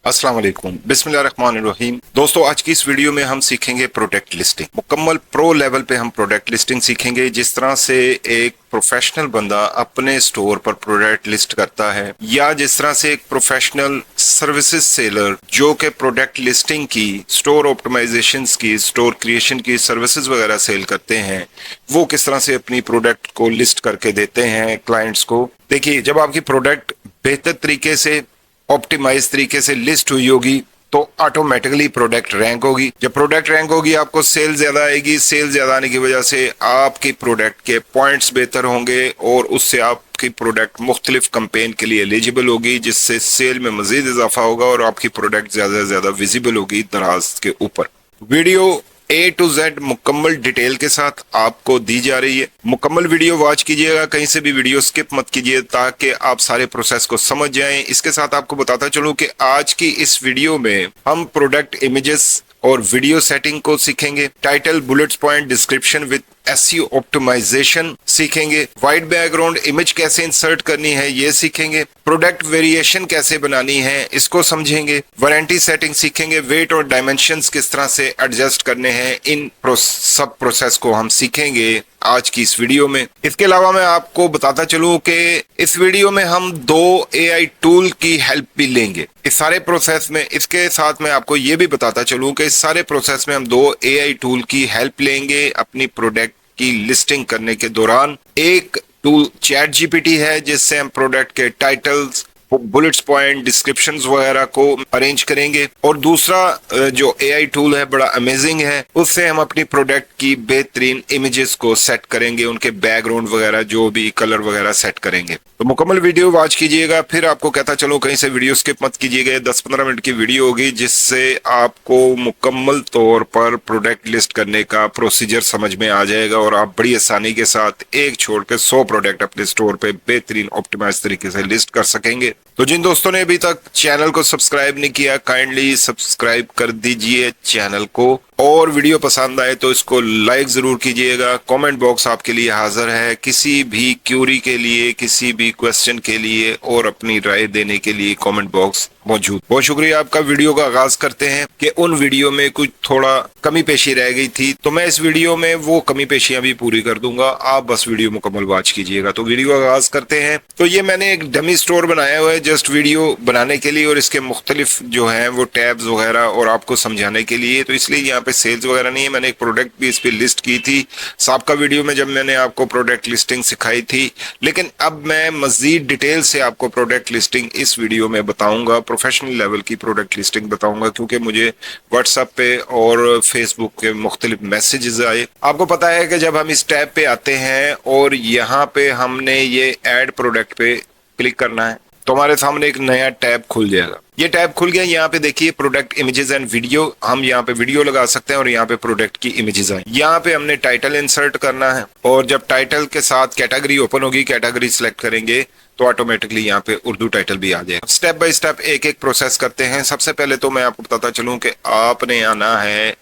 अस्सलाम वालेकुम, बिस्मिल्लाहिर्रहमानिर्रहीम। दोस्तों, आज की इस वीडियो में हम सीखेंगे प्रोडक्ट लिस्टिंग। मुकम्मल प्रो लेवल पे हम प्रोडक्ट लिस्टिंग सीखेंगे। जिस तरह से एक प्रोफेशनल बंदा अपने स्टोर पर प्रोडक्ट लिस्ट करता है, या जिस तरह से एक प्रोफेशनल सर्विसेज सेलर जो कि प्रोडक्ट लिस्टिंग की, स्टोर ऑप्टिमाइजेशन की, स्टोर क्रिएशन की सर्विसेज वगैरह सेल करते हैं, वो किस तरह से अपनी प्रोडक्ट को लिस्ट करके देते हैं क्लाइंट्स को। देखिए, जब आपकी प्रोडक्ट बेहतर तरीके से, ऑप्टिमाइज तरीके से लिस्ट हुई होगी तो ऑटोमेटिकली प्रोडक्ट रैंक होगी। जब प्रोडक्ट रैंक होगी, आपको सेल ज्यादा आएगी। सेल ज्यादा आने की वजह से आपकी प्रोडक्ट के पॉइंट्स बेहतर होंगे और उससे आपकी प्रोडक्ट मुख्तलिफ कैंपेन के लिए एलिजिबल होगी, जिससे सेल में मजीद इजाफा होगा और आपकी प्रोडक्ट ज्यादा से ज्यादा विजिबल होगी दराज के ऊपर। वीडियो A to Z मुकम्मल डिटेल के साथ आपको दी जा रही है। मुकम्मल वीडियो वॉच कीजिएगा, कहीं से भी वीडियो स्किप मत कीजिए, ताकि आप सारे प्रोसेस को समझ जाएं। इसके साथ आपको बताता चलूं कि आज की इस वीडियो में हम प्रोडक्ट इमेजेस और वीडियो सेटिंग को सीखेंगे। Title, bullets point, description with SEO optimisation सीखेंगे। वाइट बैकग्राउंड इमेज कैसे इंसर्ट करनी है ये सीखेंगे। प्रोडक्ट वेरिएशन कैसे बनानी है इसको समझेंगे। वारंटी सेटिंग सीखेंगे। वेट और डायमेंशंस किस तरह से एडजस्ट करने हैं, इन सब प्रोसेस को हम सीखेंगे आज की इस वीडियो में। इसके अलावा मैं आपको बताता चलूं कि इस वीडियो में हम 2 AI टूल की हेल्प भी लेंगे इस सारे प्रोसेस में। इसके साथ मैं आपको ये भी बताता चलूं कि इस सारे प्रोसेस में हम 2 AI टूल की हेल्प लेंगे अपनी प्रोडक्ट की लिस्टिंग करने के दौरान। एक टूल चैट जीपीटी है, जिससे हम प्रोडक्ट के टाइटल्स, बुलेट्स पॉइंट, डिस्क्रिप्शंस वगैरह को अरेंज करेंगे। और दूसरा जो AI टूल है, बड़ा अमेजिंग है, उससे हम अपनी प्रोडक्ट की बेहतरीन इमेजेस को सेट करेंगे, उनके बैकग्राउंड वगैरह जो भी कलर वगैरह सेट करेंगे। तो मुकम्मल वीडियो वॉच कीजिएगा। फिर आपको कहता चलो, कहीं से वीडियो स्किप मत कीजिएगा। 10-15 मिनट की वीडियो होगी, जिससे आपको मुकम्मल तौर पर प्रोडक्ट लिस्ट करने का प्रोसीजर समझ में आ जाएगा और आप बड़ी आसानी के साथ एक छोड़ के 100 प्रोडक्ट अपने स्टोर पे बेहतरीन ऑप्टिमाइज तरीके से लिस्ट कर सकेंगे। तो जिन दोस्तों ने अभी तक चैनल को सब्सक्राइब नहीं किया, काइंडली सब्सक्राइब कर दीजिए चैनल को, और वीडियो पसंद आए तो इसको लाइक जरूर कीजिएगा। कमेंट बॉक्स आपके लिए हाजिर है, किसी भी क्यूरी के लिए, किसी भी क्वेश्चन के लिए और अपनी राय देने के लिए कमेंट बॉक्स मौजूद। बहुत शुक्रिया आपका। वीडियो का आगाज करते हैं कि उन वीडियो में कुछ थोड़ा कमी पेशी रह गई थी, तो मैं इस वीडियो में वो कमी पेशियां भी पूरी कर दूंगा। आप बस वीडियो मुकम्मल वॉच कीजिएगा। तो वीडियो का आगाज करते हैं। तो ये मैंने एक डमी स्टोर बनाया हुआ है जस्ट वीडियो बनाने के लिए, और इसके मुख्तलिफ जो है वो टैब्स वगैरह और आपको समझाने के लिए। तो इसलिए यहाँ पे सेल्स वगैरह नहीं है। मैंने एक प्रोडक्ट भी इस पे लिस्ट की थी साबका वीडियो में, जब मैंने आपको प्रोडक्ट लिस्टिंग सिखाई थी। लेकिन अब मैं मजीद डिटेल से आपको प्रोडक्ट लिस्टिंग इस वीडियो में बताऊंगा, प्रोफेशनल लेवल की प्रोडक्ट लिस्टिंग बताऊंगा, क्योंकि मुझे व्हाट्सएप पे और फेसबुक के मुख्तलिफ मैसेजेस आए। आपको पता है कि जब हम इस टैब पे आते हैं और यहाँ पे हमने ये ऐड प्रोडक्ट पे क्लिक करना है, तो हमारे सामने एक नया टैब खुल जाएगा। ये टैब खुल गया। यहाँ पे देखिए प्रोडक्ट इमेजेस एंड वीडियो। हम यहाँ पे वीडियो लगा सकते हैं और यहाँ पे प्रोडक्ट की इमेजेस आए। यहाँ पे हमने टाइटल इंसर्ट करना है, और जब टाइटल के साथ कैटेगरी ओपन होगी, कैटेगरी सिलेक्ट करेंगे तो ऑटोमेटिकली यहाँ पे उर्दू टाइटल भी आ जाएगा। स्टेप बाय स्टेप एक एक प्रोसेस करते हैं। सबसे पहले तो मैं आपको बताता चलूं कि आपने आना है,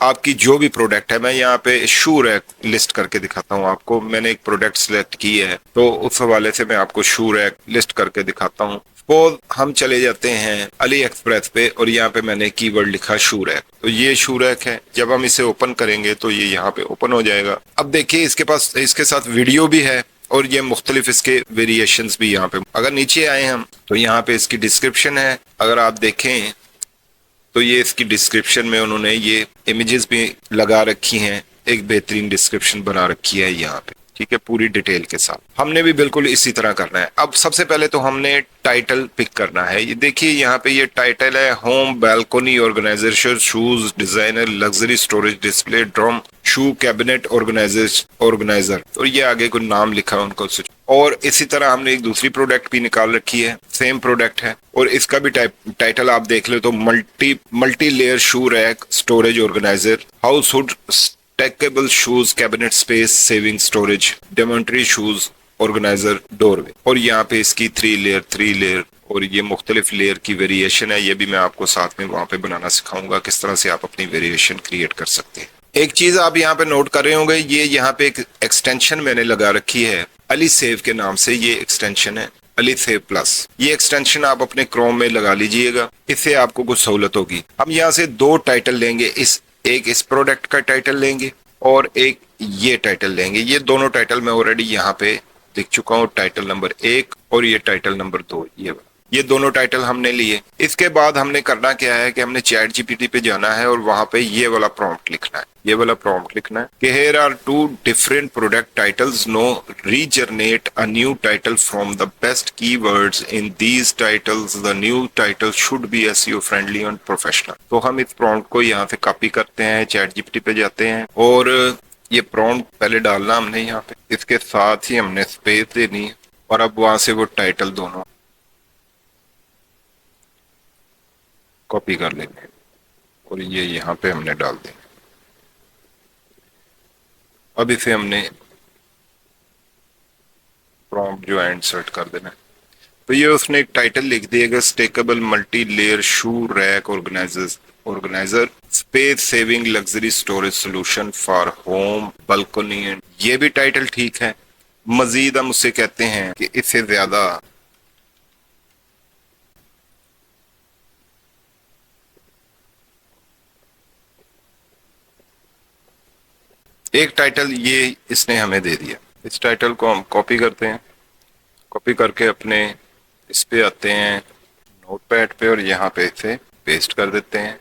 आपकी जो भी प्रोडक्ट है, मैं यहाँ पे शू रैक लिस्ट करके दिखाता हूँ आपको। मैंने एक प्रोडक्ट सिलेक्ट की है, तो उस हवाले से मैं आपको शू रैक लिस्ट करके दिखाता हूँ। सपोज हम चले जाते हैं अली एक्सप्रेस पे, और यहाँ पे मैंने कीवर्ड लिखा शू रैक। तो ये शू रैक है। जब हम इसे ओपन करेंगे तो ये यहाँ पे ओपन हो जाएगा। अब देखिए, इसके पास इसके साथ वीडियो भी है और ये मुख्तलिफ इसके वेरिएशंस भी यहाँ पे। अगर नीचे आए हम तो यहाँ पे इसकी डिस्क्रिप्शन है। अगर आप देखें तो ये इसकी डिस्क्रिप्शन में उन्होंने ये इमेजेस भी लगा रखी हैं, एक बेहतरीन डिस्क्रिप्शन बना रखी है यहाँ पे, ठीक है, पूरी डिटेल के साथ। हमने भी बिल्कुल इसी तरह करना है। अब सबसे पहले तो हमने टाइटल पिक करना है। ये देखिए यहाँ पे ये टाइटल है, home balcony organisation, shoes designer, luxury storage display, drum, shoe cabinet organiser, और ये आगे कोई नाम लिखा है उनको। और इसी तरह हमने एक दूसरी प्रोडक्ट भी निकाल रखी है, सेम प्रोडक्ट है, और इसका भी टाइटल आप देख लो तो multi layer shoe rack storage organiser, house hood stackable shoes cabinet space saving storage, डेमोन्ट्री शूज ऑर्गेनाइजर डोरवे। और यहाँ पे इसकी 3 लेयर और ये मुख्तलिफ लेयर की वेरिएशन है। ये भी मैं आपको साथ में वहां पे बनाना सिखाऊंगा, किस तरह से आप अपनी वेरिएशन क्रिएट कर सकते हैं। एक चीज आप यहाँ पे नोट कर रहे होंगे, ये यहाँ पे एक एक्सटेंशन मैंने लगा रखी है, अली सेव के नाम से ये एक्सटेंशन है। Ali save plus. ये एक्सटेंशन आप अपने क्रोम में लगा लीजिएगा, इससे आपको कुछ सहूलत होगी। हम यहाँ से दो टाइटल लेंगे, एक इस प्रोडक्ट का टाइटल लेंगे और एक ये टाइटल लेंगे। ये दोनों टाइटल मैं ऑलरेडी यहाँ पे लिख चुका हूँ, टाइटल नंबर 1 और ये टाइटल नंबर 2। ये दोनों टाइटल हमने लिए। इसके बाद हमने करना क्या है कि हमने चैट जीपीटी पे जाना है और वहां पे ये वाला प्रॉम्प्ट लिखना है। ये वाला प्रॉम्प्ट लिखना है कि here are two different product titles, now regenerate a new title from the best keywords in these titles, the new title should be SEO friendly and professional. तो हम इस प्रॉम्प्ट को यहाँ से कॉपी करते हैं, चैट जीपीटी पे जाते हैं और ये प्रॉम्प्ट पहले डालना हमने यहाँ पे, इसके साथ ही हमने स्पेस देनी है और अब वहां से वो टाइटल दोनों कॉपी कर लेंगे और ये यहाँ पे हमने डाल देंगे। अब इसे हमने प्रॉम्प्ट जो है इंसर्ट कर देना है। तो ये उसने एक टाइटल लिख दिएगा, stackable multi layer shoe rack organiser space saving luxury storage solution for home balcony. ये भी टाइटल ठीक है। मजीद हम उससे कहते हैं कि इससे ज्यादा एक टाइटल ये इसने हमें दे दिया। इस टाइटल को हम कॉपी करते हैं, कॉपी करके अपने इस पे आते हैं नोटपैड पे और यहाँ पे इसे पेस्ट कर देते हैं।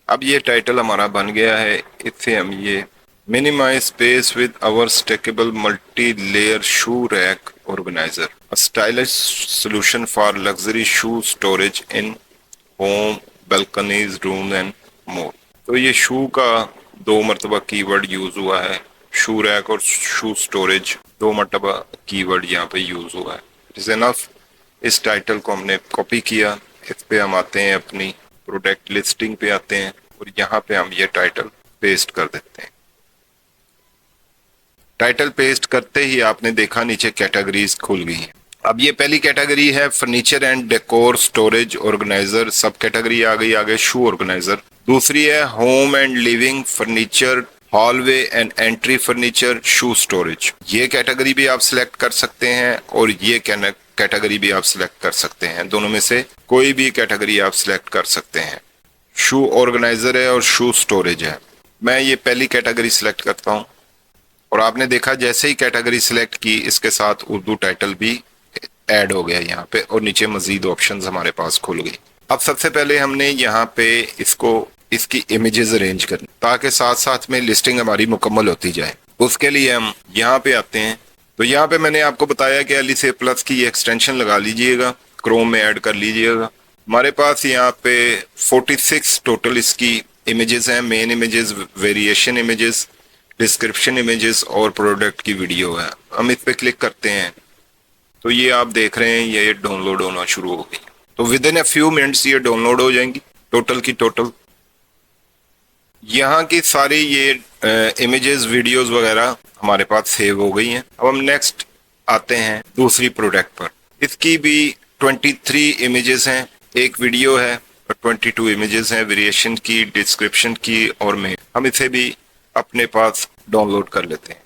अब ये टाइटल हमारा बन गया है। इससे हम ये minimise space with our stackable multi layer shoe rack organiser, a stylish solution for luxury shoe storage in home balconies room and more. तो ये शू का 2 मरतबा कीवर्ड यूज हुआ है, शू रैक और शू स्टोरेज 2 मरतबा कीवर्ड यहाँ पे यूज हुआ है। It is enough. इस टाइटल को हमने कॉपी किया, इस पे हम आते हैं अपनी प्रोडक्ट लिस्टिंग पे आते हैं और यहाँ पे हम ये टाइटल पेस्ट कर देते हैं। टाइटल पेस्ट करते ही आपने देखा नीचे कैटेगरीज खुल गई हैं। अब ये पहली कैटेगरी है furniture and decor storage organiser, सब कैटेगरी आ गई आगे शू ऑर्गेनाइजर। दूसरी है home and living furniture hallway and entry furniture shoe storage. ये कैटेगरी भी आप सिलेक्ट कर सकते हैं और ये कैटेगरी भी आप सिलेक्ट कर सकते हैं। दोनों में से कोई भी कैटेगरी आप सिलेक्ट कर सकते हैं। शू ऑर्गेनाइजर है और शू स्टोरेज है। मैं ये पहली कैटेगरी सिलेक्ट करता हूँ और आपने देखा जैसे ही कैटेगरी सिलेक्ट की इसके साथ उर्दू टाइटल भी ऐड हो गया यहाँ पे और नीचे मजीद ऑप्शंस हमारे पास खुल गई। अब सबसे पहले हमने यहाँ पे इसकी इमेजेस अरेंज करनी ताकि साथ साथ में लिस्टिंग हमारी मुकम्मल होती जाए। उसके लिए हम यहाँ पे आते हैं। तो यहाँ पे मैंने आपको बताया कि अली से प्लस की ये एक्सटेंशन लगा लीजिएगा, क्रोम में ऐड कर लीजिएगा। हमारे पास यहाँ पे 46 टोटल इसकी इमेजेस हैं। Main images, variation images, description images और प्रोडक्ट की वीडियो है। हम इस पे क्लिक करते हैं तो ये आप देख रहे हैं ये डाउनलोड होना शुरू हो गई। तो with in a few minutes ये डाउनलोड हो जाएंगी टोटल की टोटल। यहाँ की सारी ये इमेजेस वीडियोस वगैरह हमारे पास सेव हो गई हैं। अब हम नेक्स्ट आते हैं दूसरी प्रोडक्ट पर। इसकी भी 23 इमेजेस हैं, एक वीडियो है और 22 इमेजेस हैं वेरिएशन की, डिस्क्रिप्शन की और में। हम इसे भी अपने पास डाउनलोड कर लेते हैं।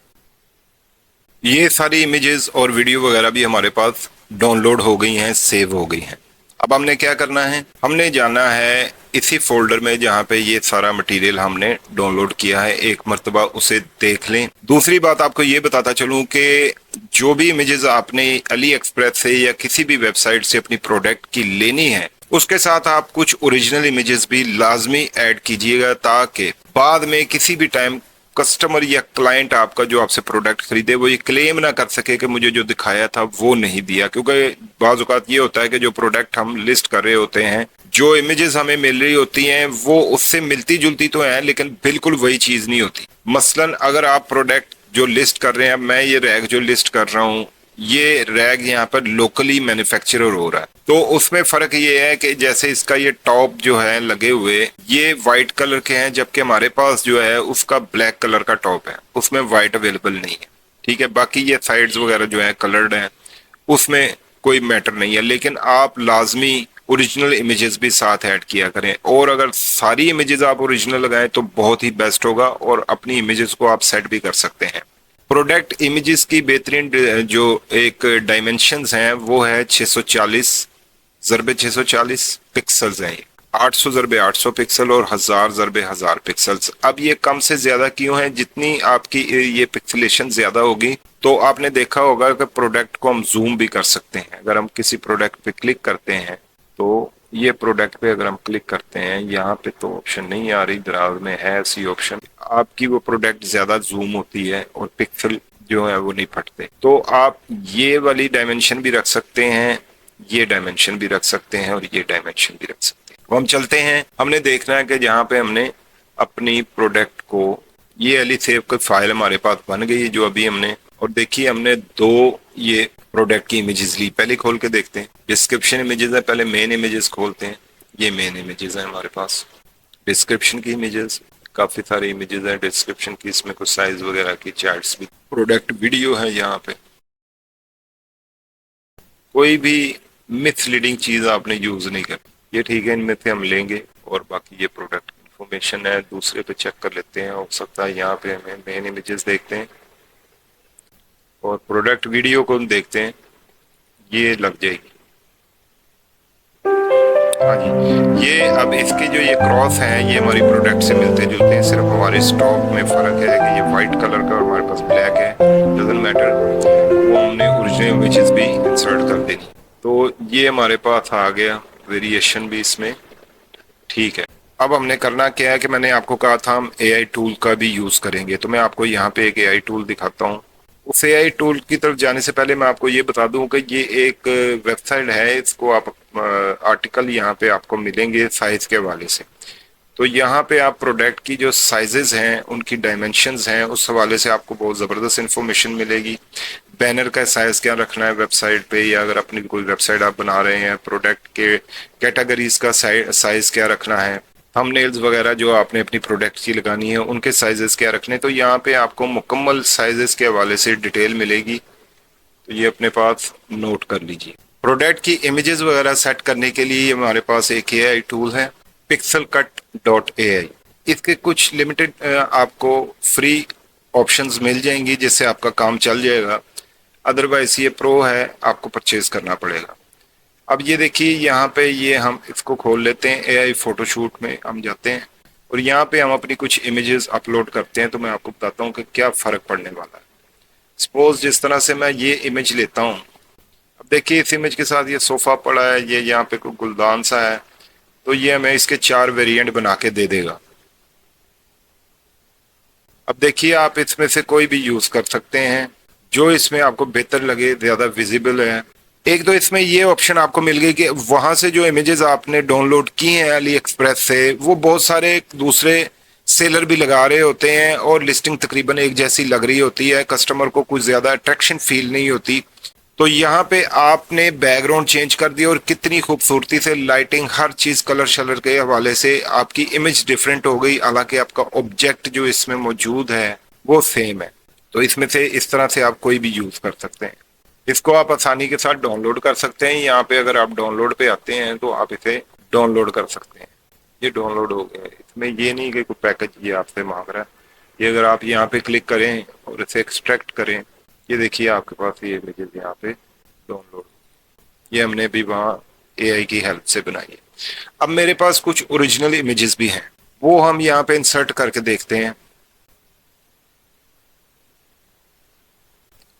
ये सारी इमेजेस और वीडियो वगैरह भी हमारे पास डाउनलोड हो गई हैं, सेव हो गई हैं। अब हमने क्या करना है, हमने जाना है इसी फोल्डर में जहाँ पे ये सारा मटेरियल हमने डाउनलोड किया है, एक मर्तबा उसे देख लें। दूसरी बात आपको ये बताता चलूँ कि जो भी इमेजेस आपने अली एक्सप्रेस से या किसी भी वेबसाइट से अपनी प्रोडक्ट की लेनी है उसके साथ आप कुछ ओरिजिनल इमेजेस भी लाजमी ऐड कीजिएगा ताकि बाद में किसी भी टाइम कस्टमर या क्लाइंट आपका जो आपसे प्रोडक्ट खरीदे वो ये क्लेम ना कर सके कि मुझे जो दिखाया था वो नहीं दिया। क्योंकि बाज़ औक़ात ये होता है कि जो प्रोडक्ट हम लिस्ट कर रहे होते हैं, जो इमेजेस हमें मिल रही होती हैं वो उससे मिलती जुलती तो हैं लेकिन बिल्कुल वही चीज़ नहीं होती। मसलन अगर आप प्रोडक्ट जो लिस्ट कर रहे हैं, मैं ये रैक जो लिस्ट कर रहा हूँ ये रैग यहाँ पर लोकली मैन्युफैक्चरर हो रहा है, तो उसमें फर्क ये है कि जैसे इसका ये टॉप जो है लगे हुए ये वाइट कलर के हैं, जबकि हमारे पास जो है उसका ब्लैक कलर का टॉप है, उसमें वाइट अवेलेबल नहीं है। ठीक है, बाकी ये साइड्स वगैरह जो है कलर्ड हैं, उसमें कोई मैटर नहीं है। लेकिन आप लाजमी ओरिजिनल इमेजेस भी साथ ऐड किया करें, और अगर सारी इमेजेस आप ओरिजिनल लगाएं तो बहुत ही बेस्ट होगा और अपनी इमेजेस को आप सेट भी कर सकते हैं। प्रोडक्ट इमेजेस की बेहतरीन जो एक डायमेंशंस हैं वो है 640 ज़रबे 640 पिक्सल्स हैं। 800 ज़रबे 800 पिक्सल और 1000 ज़रबे 1000 पिक्सल्स। अब ये कम से ज्यादा क्यों है? जितनी आपकी ये पिक्सलेशन ज्यादा होगी तो आपने देखा होगा कि प्रोडक्ट को हम जूम भी कर सकते हैं। अगर हम किसी प्रोडक्ट पे क्लिक करते हैं तो ये प्रोडक्ट पे अगर हम क्लिक करते हैं, यहाँ पे तो ऑप्शन नहीं आ रही, दराज में है ऐसी ऑप्शन, आपकी वो प्रोडक्ट ज्यादा जूम होती है और पिक्सल जो है वो नहीं फटते। तो आप ये वाली डायमेंशन भी रख सकते हैं, ये डायमेंशन भी रख सकते हैं और ये डायमेंशन भी रख सकते हैं। तो हम चलते हैं, हमने देखना है कि जहाँ पे हमने अपनी प्रोडक्ट को, ये वाली सेव की फाइल हमारे पास बन गई है जो अभी हमने, और देखिए हमने दो ये प्रोडक्ट की इमेजेस ली। पहले खोल के देखते हैं, डिस्क्रिप्शन इमेजेस है, पहले मेन इमेजेस खोलते हैं। ये मेन इमेजेस है हमारे पास। डिस्क्रिप्शन की इमेजेस, काफी सारी इमेजेस हैं डिस्क्रिप्शन की, इसमें कुछ साइज वगैरह की चार्ट्स भी। प्रोडक्ट वीडियो है, यहाँ पे कोई भी मिसलीडिंग चीज आपने यूज नहीं करनी, ये ठीक है, इनमें से हम लेंगे। और बाकी ये प्रोडक्ट इंफॉर्मेशन है, दूसरे पे चेक कर लेते हैं, हो सकता है यहाँ पे हमें मेन इमेजेस देखते हैं और प्रोडक्ट वीडियो को हम देखते हैं, ये लग जाएगी। हाँ जी, ये अब इसके जो ये क्रॉस हैं ये हमारी प्रोडक्ट से मिलते जुलते हैं, सिर्फ हमारे स्टॉक में फ़र्क है कि ये वाइट कलर का और हमारे पास ब्लैक है, डजंट मैटर। वो हमने ओरिजिनल इमेजेस भी इंसर्ट कर देनी। तो ये हमारे पास आ गया, वेरिएशन भी इसमें ठीक है। अब हमने करना क्या है कि मैंने आपको कहा था हम एआई टूल का भी यूज़ करेंगे, तो मैं आपको यहाँ पे एक एआई टूल दिखाता हूँ। उस एआई टूल की तरफ जाने से पहले मैं आपको ये बता दूं कि ये एक वेबसाइट है, इसको आप आर्टिकल यहाँ पे आपको मिलेंगे साइज के हवाले से। तो यहाँ पे आप प्रोडक्ट की जो साइजेस हैं, उनकी डायमेंशंस हैं, उस हवाले से आपको बहुत ज़बरदस्त इंफॉर्मेशन मिलेगी। बैनर का साइज क्या रखना है वेबसाइट पे, या अगर अपनी कोई वेबसाइट आप बना रहे हैं, प्रोडक्ट के कैटेगरीज का साइज क्या रखना है, थंबनेल्स वगैरह जो आपने अपनी प्रोडक्ट की लगानी है उनके साइजेस क्या रखने, तो यहाँ पे आपको मुकम्मल साइजेस के हवाले से डिटेल मिलेगी। तो ये अपने पास नोट कर लीजिए। प्रोडक्ट की इमेजेस वगैरह सेट करने के लिए हमारे पास एक एआई टूल है, pixelcut.ai। इसके कुछ लिमिटेड आपको फ्री ऑप्शंस मिल जाएंगी जिससे आपका काम चल जाएगा, अदरवाइज ये प्रो है, आपको परचेज करना पड़ेगा। अब ये देखिए यहाँ पे ये हम इसको खोल लेते हैं, एआई फोटोशूट में हम जाते हैं और यहाँ पे हम अपनी कुछ इमेजेस अपलोड करते हैं। तो मैं आपको बताता हूँ कि क्या फ़र्क पड़ने वाला है। सपोज जिस तरह से मैं ये इमेज लेता हूँ, अब देखिए इस इमेज के साथ ये सोफ़ा पड़ा है, ये यहाँ पे कोई गुलदान सा है, तो ये हमें इसके 4 वेरिएंट बना के दे देगा। अब देखिए आप इसमें से कोई भी यूज़ कर सकते हैं जो इसमें आपको बेहतर लगे, ज़्यादा विजिबल है। एक तो इसमें ये ऑप्शन आपको मिल गई कि वहां से जो इमेजेस आपने डाउनलोड की हैं अली एक्सप्रेस से, वो बहुत सारे दूसरे सेलर भी लगा रहे होते हैं और लिस्टिंग तकरीबन एक जैसी लग रही होती है, कस्टमर को कुछ ज़्यादा अट्रैक्शन फील नहीं होती। तो यहाँ पे आपने बैकग्राउंड चेंज कर दिया और कितनी खूबसूरती से लाइटिंग, हर चीज़ कलर शलर के हवाले से आपकी इमेज डिफरेंट हो गई, हालांकि आपका ऑब्जेक्ट जो इसमें मौजूद है वो सेम है। तो इसमें से इस तरह से आप कोई भी यूज़ कर सकते हैं। इसको आप आसानी के साथ डाउनलोड कर सकते हैं। यहाँ पे अगर आप डाउनलोड पे आते हैं तो आप इसे डाउनलोड कर सकते हैं। ये डाउनलोड हो गया है। इसमें ये नहीं कि कोई पैकेज ये आपसे मांग रहा है। ये अगर आप यहाँ पे क्लिक करें और इसे एक्सट्रैक्ट करें, ये देखिए आपके पास ये इमेजेस यहाँ पे डाउनलोड, ये हमने भी वहाँ एआई की हेल्प से बनाई है। अब मेरे पास कुछ ओरिजिनल इमेजेस भी हैं, वो हम यहाँ पे इंसर्ट करके देखते हैं।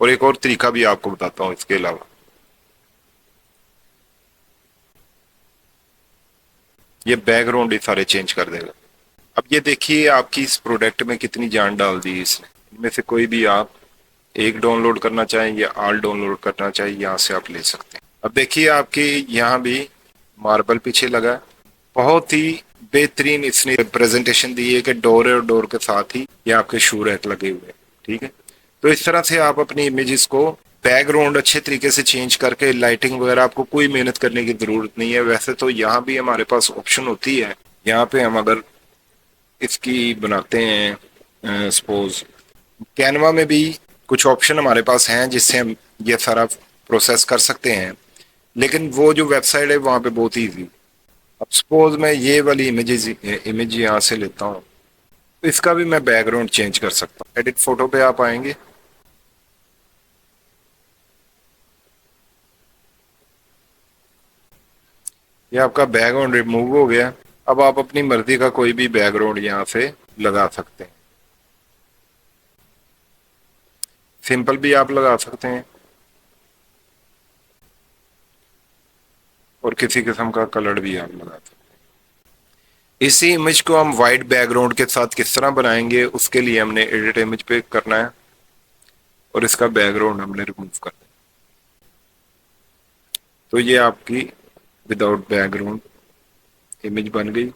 और एक और तरीका भी आपको बताता हूँ इसके अलावा। ये बैकग्राउंड ही सारे चेंज कर देगा। अब ये देखिए आपकी इस प्रोडक्ट में कितनी जान डाल दी इसने। इनमें से कोई भी आप एक डाउनलोड करना चाहें या ऑल डाउनलोड करना चाहें, यहाँ से आप ले सकते हैं। अब देखिए आपकी यहाँ भी मार्बल पीछे लगा है। बहुत ही बेहतरीन इसने प्रेजेंटेशन दी है कि डोर और डोर के साथ ही ये आपके शू रैक लगे हुए हैं। ठीक है, तो इस तरह से आप अपनी इमेजेस को बैकग्राउंड अच्छे तरीके से चेंज करके, लाइटिंग वगैरह आपको कोई मेहनत करने की जरूरत नहीं है। वैसे तो यहाँ भी हमारे पास ऑप्शन होती है, यहाँ पे हम अगर इसकी बनाते हैं सपोज, कैनवा में भी कुछ ऑप्शन हमारे पास हैं जिससे हम ये सारा प्रोसेस कर सकते हैं, लेकिन वो जो वेबसाइट है वहाँ पे बहुत ईजी। अब सपोज मैं ये वाली इमेज यहाँ से लेता हूँ, तो इसका भी मैं बैकग्राउंड चेंज कर सकता हूँ। एडिट फोटो पे आप आएंगे, ये आपका बैकग्राउंड रिमूव हो गया। अब आप अपनी मर्जी का कोई भी बैकग्राउंड यहाँ से लगा सकते हैं। सिंपल भी आप लगा सकते हैं और किसी किस्म का कलर भी आप लगा सकते हैं। इसी इमेज को हम वाइट बैकग्राउंड के साथ किस तरह बनाएंगे, उसके लिए हमने एडिट इमेज पे करना है और इसका बैकग्राउंड हमने रिमूव करना है। तो ये आपकी विदाउट बैकग्राउंड इमेज बन गई।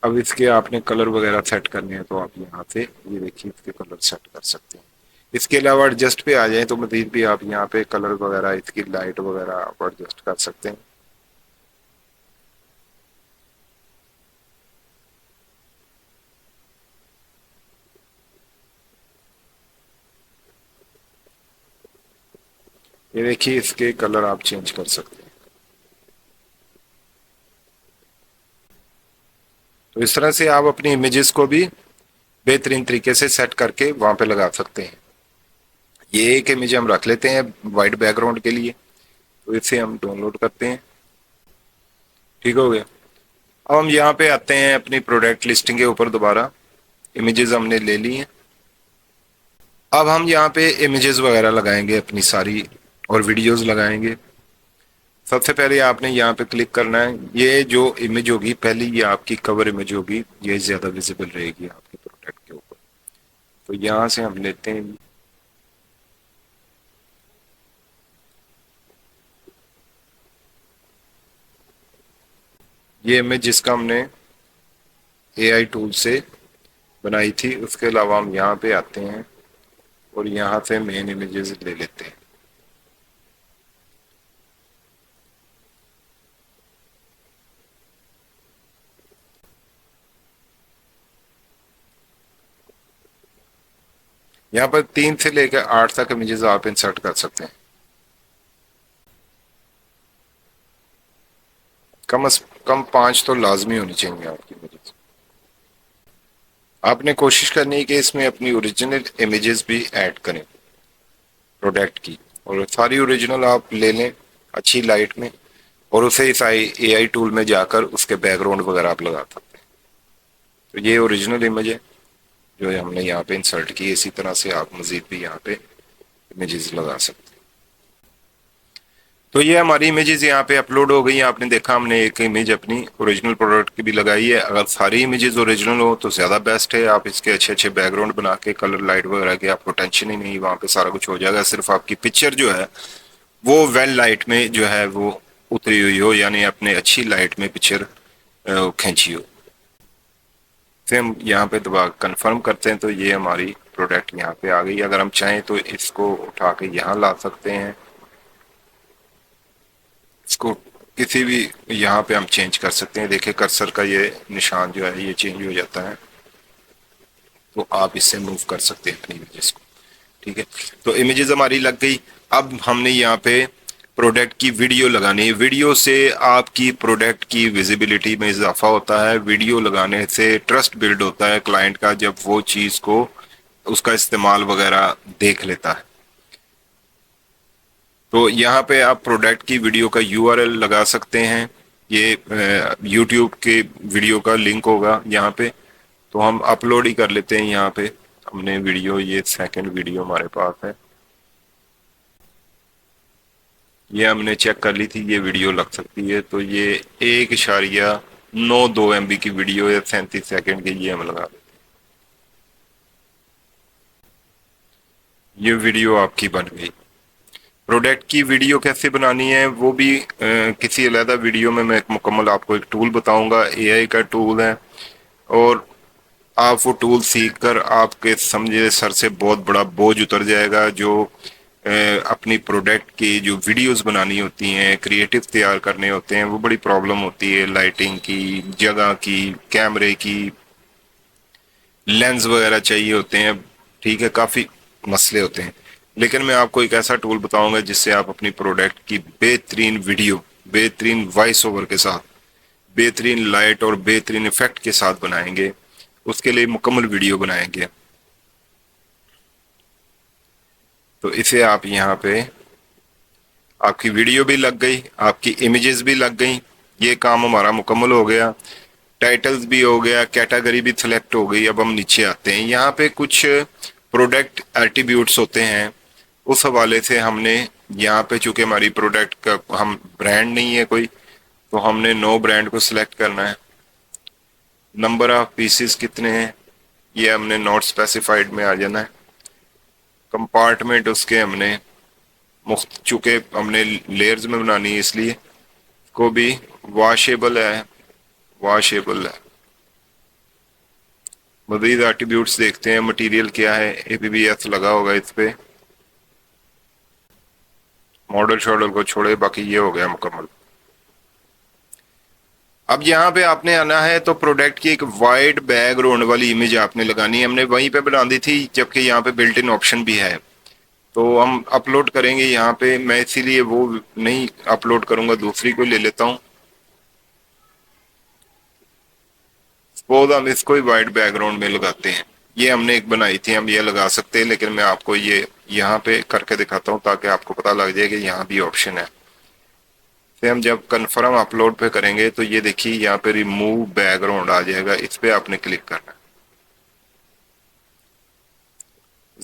अब इसके आपने कलर वगैरह सेट करने हैं तो आप यहाँ से ये देखिए इसके कलर सेट कर सकते हैं। इसके अलावा एडजस्ट पे आ जाए तो मजीद भी आप यहाँ पे कलर वगैरह इसकी लाइट वगैरह आप एडजस्ट कर सकते हैं। ये देखिए इसके कलर आप चेंज कर सकते हैं। तो इस तरह से आप अपनी इमेजेस को भी बेहतरीन तरीके से सेट करके वहां पे लगा सकते हैं। ये एक इमेज हम रख लेते हैं वाइट बैकग्राउंड के लिए, तो इसे हम डाउनलोड करते हैं। ठीक हो गया। अब हम यहाँ पे आते हैं अपनी प्रोडक्ट लिस्टिंग के ऊपर दोबारा। इमेजेस हमने ले ली हैं। अब हम यहाँ पे इमेजेस वगैरह लगाएंगे अपनी सारी और वीडियोस लगाएंगे। सबसे पहले आपने यहाँ पे क्लिक करना है। ये जो इमेज होगी पहली, ये आपकी कवर इमेज होगी, ये ज्यादा विजिबल रहेगी आपके प्रोडक्ट के ऊपर। तो यहाँ से हम लेते हैं ये इमेज जिसका हमने एआई टूल से बनाई थी। उसके अलावा हम यहाँ पे आते हैं और यहाँ से मेन इमेजेस ले लेते हैं। यहाँ पर 3 से लेकर 8 तक इमेजेस आप इंसर्ट कर सकते हैं। कम से कम 5 तो लाजमी होनी चाहिए आपकी इमेजेस। आपने कोशिश करनी है कि इसमें अपनी ओरिजिनल इमेजेस भी ऐड करें प्रोडक्ट की, और सारी ओरिजिनल आप ले लें अच्छी लाइट में और उसे इस एआई टूल में जाकर उसके बैकग्राउंड वगैरह आप लगा सकते हैं। तो ये ओरिजिनल इमेज है जो हमने यहाँ पे इंसर्ट की। इसी तरह से आप मजीद भी यहाँ पे इमेजेस लगा सकते हैं। तो ये हमारी इमेजेस यहाँ पे अपलोड हो गई। आपने देखा हमने एक इमेज अपनी ओरिजिनल प्रोडक्ट की भी लगाई है। अगर सारी इमेजेस ओरिजिनल हो तो ज़्यादा बेस्ट है। आप इसके अच्छे अच्छे बैकग्राउंड बना के कलर लाइट वगैरह की आपको टेंशन ही नहीं, वहाँ पे सारा कुछ हो जाएगा। सिर्फ आपकी पिक्चर जो है वो वेल लाइट में जो है वो उतरी हुई हो, यानी अपने अच्छी लाइट में पिक्चर खींची हो। फिर हम यहाँ पे दबा कंफर्म करते हैं तो ये हमारी प्रोडक्ट यहाँ पे आ गई। अगर हम चाहें तो इसको उठा के यहाँ ला सकते हैं। इसको किसी भी यहाँ पे हम चेंज कर सकते हैं। देखिए कर्सर का ये निशान जो है ये चेंज हो जाता है, तो आप इससे मूव कर सकते हैं अपनी इमेजेस को। ठीक है, तो इमेजेस हमारी लग गई। अब हमने यहाँ पे प्रोडक्ट की वीडियो लगानी है। वीडियो से आपकी प्रोडक्ट की विजिबिलिटी में इजाफा होता है। वीडियो लगाने से ट्रस्ट बिल्ड होता है क्लाइंट का, जब वो चीज को उसका इस्तेमाल वगैरह देख लेता है। तो यहाँ पे आप प्रोडक्ट की वीडियो का यूआरएल लगा सकते हैं। ये यूट्यूब के वीडियो का लिंक होगा यहाँ पे, तो हम अपलोड ही कर लेते हैं। यहाँ पे हमने वीडियो, ये सेकंड वीडियो हमारे पास है, ये हमने चेक कर ली थी, ये वीडियो लग सकती है। तो ये 1.92 MB की वीडियो है, 37 सेकंड की, ये हम लगा देते हैं। ये वीडियो आपकी बन गई। प्रोडक्ट की वीडियो कैसे बनानी है वो भी किसी अलग वीडियो में मैं एक मुकम्मल आपको एक टूल बताऊंगा। एआई का टूल है और आप वो टूल सीख कर आपके समझे सर से बहुत बड़ा बोझ उतर जाएगा। जो अपनी प्रोडक्ट की जो वीडियोस बनानी होती हैं, क्रिएटिव तैयार करने होते हैं, वो बड़ी प्रॉब्लम होती है। लाइटिंग की, जगह की, कैमरे की, लेंस वगैरह चाहिए होते हैं। ठीक है, काफ़ी मसले होते हैं। लेकिन मैं आपको एक ऐसा टूल बताऊंगा जिससे आप अपनी प्रोडक्ट की बेहतरीन वीडियो, बेहतरीन वॉइस ओवर के साथ, बेहतरीन लाइट और बेहतरीन इफेक्ट के साथ बनाएंगे। उसके लिए मुकम्मल वीडियो बनाएंगे। तो इसे आप यहाँ पे, आपकी वीडियो भी लग गई, आपकी इमेजेस भी लग गई। ये काम हमारा मुकम्मल हो गया, टाइटल्स भी हो गया, कैटेगरी भी सिलेक्ट हो गई। अब हम नीचे आते हैं, यहाँ पे कुछ प्रोडक्ट एट्रीब्यूट्स होते हैं, उस हवाले से हमने यहाँ पे, चूंकि हमारी प्रोडक्ट का हम ब्रांड नहीं है कोई, तो हमने नो ब्रांड को सिलेक्ट करना है। नंबर ऑफ पीसेस कितने हैं ये हमने नॉट स्पेसिफाइड में आ जाना है। कंपार्टमेंट उसके हमने चूंकि हमने लेयर्स में बनानी है इसलिए को भी वॉशेबल है, वॉशेबल है। मज़ीद एट्रीब्यूट्स देखते हैं, मटेरियल क्या है, APBS लगा होगा इस पे। मॉडल शॉडल को छोड़े बाकी ये हो गया मुकम्मल। अब यहाँ पे आपने आना है तो प्रोडक्ट की एक वाइड बैकग्राउंड वाली इमेज आपने लगानी है। हमने वहीं पे बना दी थी, जबकि यहाँ पे बिल्ट इन ऑप्शन भी है, तो हम अपलोड करेंगे यहाँ पे। मैं इसीलिए वो नहीं अपलोड करूंगा, दूसरी को ले लेता हूँ। सपोज हम इसको ही वाइड बैकग्राउंड में लगाते हैं। ये हमने एक बनाई थी, हम ये लगा सकते हैं, लेकिन मैं आपको ये यहाँ पे करके दिखाता हूँ ताकि आपको पता लग जाए कि यहाँ भी ऑप्शन है। फिर हम जब कन्फर्म अपलोड पे करेंगे तो ये देखिए यहाँ पे रिमूव बैकग्राउंड आ जाएगा, इस पे आपने क्लिक करना है।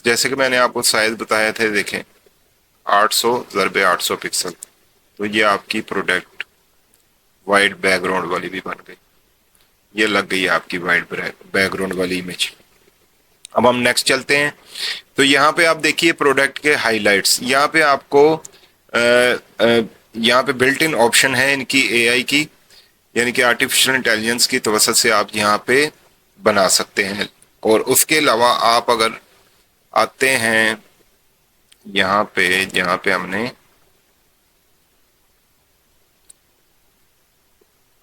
जैसे कि मैंने आपको साइज बताया थे, देखें 800x800 पिक्सल, तो ये आपकी प्रोडक्ट वाइड बैकग्राउंड वाली भी बन गई। ये लग गई आपकी वाइड बैकग्राउंड वाली इमेज। अब हम नेक्स्ट चलते हैं, तो यहाँ पे आप देखिए प्रोडक्ट के हाइलाइट्स। यहाँ पे आपको यहाँ पे बिल्ट इन ऑप्शन है इनकी AI की, यानी कि आर्टिफिशियल इंटेलिजेंस की तवसत से आप यहाँ पे बना सकते हैं। और उसके अलावा आप अगर आते हैं यहाँ पे, जहाँ पे हमने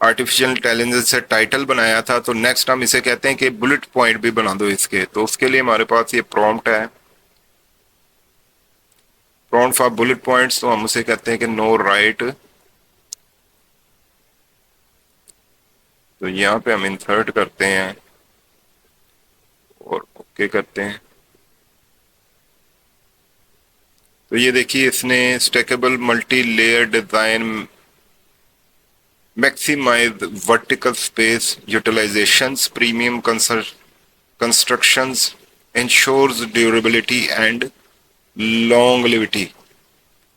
आर्टिफिशियल इंटेलिजेंस से टाइटल बनाया था, तो नेक्स्ट हम इसे कहते हैं कि बुलेट पॉइंट भी बना दो इसके। तो उसके लिए हमारे पास ये प्रॉम्प्ट है, प्रॉम्प्ट फॉर बुलेट पॉइंट्स, तो हम उसे कहते हैं कि नो राइट। तो यहाँ पे हम इंसर्ट करते हैं और ओके करते हैं। तो ये देखिए इसने stackable multi layer design, maximise vertical space utilisations, premium constructions, ensures durability and longevity.